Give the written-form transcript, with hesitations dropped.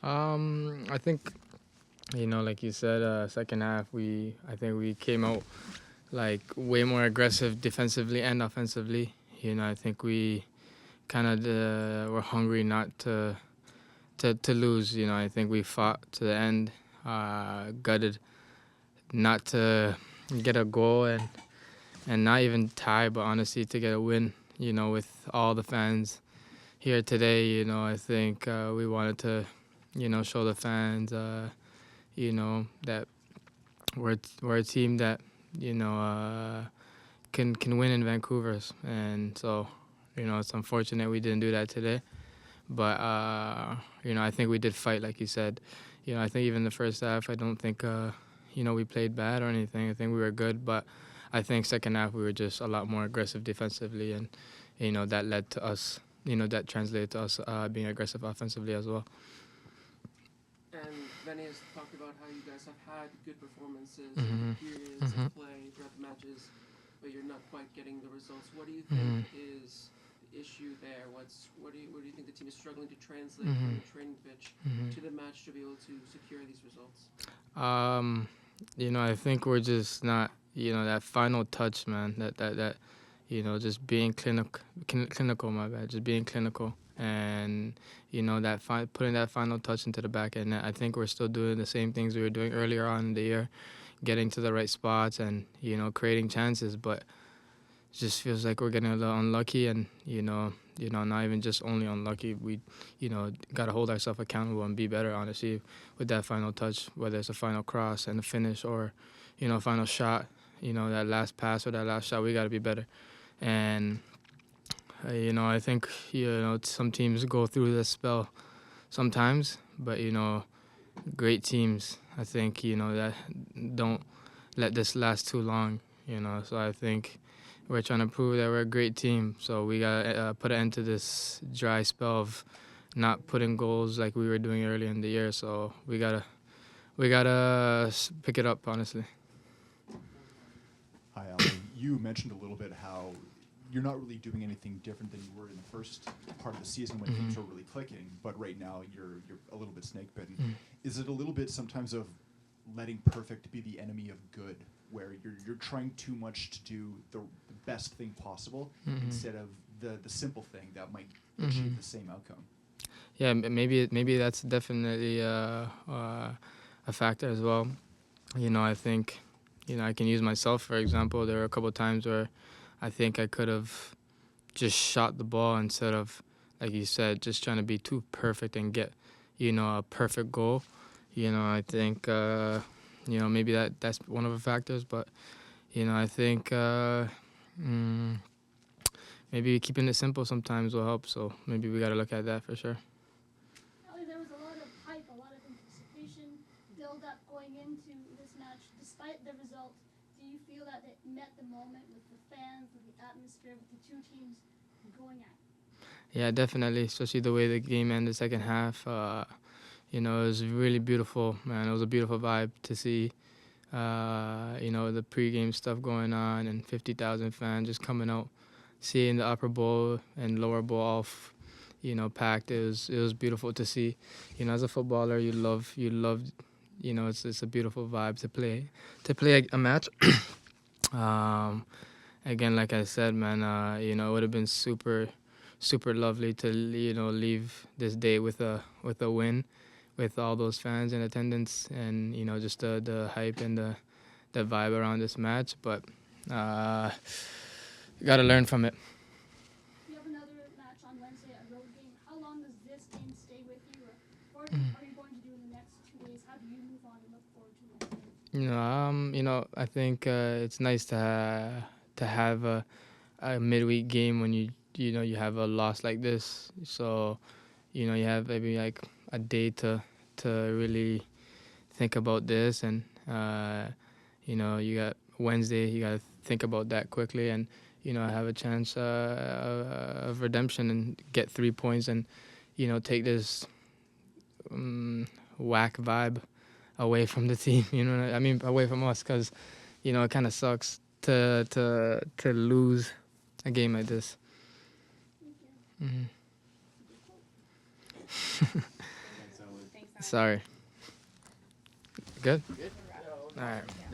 I think, like you said, second half I think we came out like way more aggressive defensively and offensively. I think we kind of were hungry not to lose. I think we fought to the end, gutted not to get a goal and not even tie, but honestly to get a win. With all the fans here today, I think we wanted to, show the fans, that we're a team that can win in Vancouver, and so it's unfortunate we didn't do that today. But I think we did fight, like you said. I think even the first half, I don't think we played bad or anything. I think we were good, but I think second half we were just a lot more aggressive defensively, and that led to us. That translated to us being aggressive offensively as well. And Vinny has talked about how you guys have had good performances Mhm. in periods of play throughout the matches, but you're not quite getting the results. What do you think is the issue there? What do you think the team is struggling to translate from the training pitch to the match to be able to secure these results? I think we're just not, that final touch, man. That just being clinical. My bad. Just being clinical, and that putting that final touch into the back end. I think we're still doing the same things we were doing earlier on in the year, getting to the right spots and creating chances. But it just feels like we're getting a little unlucky, and not even just only unlucky. We got to hold ourselves accountable and be better. Honestly, with that final touch, whether it's a final cross and a finish or final shot, that last pass or that last shot, we got to be better. And I think some teams go through this spell sometimes, but great teams, I think that don't let this last too long. So I think we're trying to prove that we're a great team. So we gotta put an end to this dry spell of not putting goals like we were doing earlier in the year. So we gotta pick it up, honestly. Hi, Ali. You mentioned a little bit how you're not really doing anything different than you were in the first part of the season when things were really clicking, but right now you're a little bit snake bitten. Is it a little bit sometimes of letting perfect be the enemy of good, where you're trying too much to do the best thing possible instead of the simple thing that might achieve the same outcome? Yeah, maybe that's definitely a factor as well. I think I can use myself for example. There were a couple of times where I think I could have just shot the ball instead of, like you said, just trying to be too perfect and get a perfect goal. I think maybe that's one of the factors, but I think maybe keeping it simple sometimes will help. So maybe we got to look at that for sure. Ali, there was a lot of hype, a lot of anticipation build up going into this match. Despite the result, do you feel that it met the moment with the fans, with the atmosphere, with the two teams going at it? Yeah, definitely, especially the way the game ended the second half. It was really beautiful, man. It was a beautiful vibe to see, the pregame stuff going on and 50,000 fans just coming out, seeing the upper bowl and lower bowl all, packed. It was beautiful to see. As a footballer, you love, it's a beautiful vibe to play a match. Again, like I said, man, it would have been super, super lovely to leave this day with a win, with all those fans in attendance, and just the hype and the vibe around this match. But you got to learn from it. You have another match on Wednesday, a road game. How long does this game stay with you? Or what are you going to do in the next 2 days? How do you move on and look forward to the next game? I think it's nice to have a midweek game when you have a loss like this. So you have maybe like a day to really think about this, and you got Wednesday. You got to think about that quickly, and have a chance of redemption and get 3 points, and take this whack vibe away from the team. I mean, away from us, because it kind of sucks to lose a game like this. Thank you. Mm-hmm. Thanks, Ali. Thanks, Sorry. Good? All right.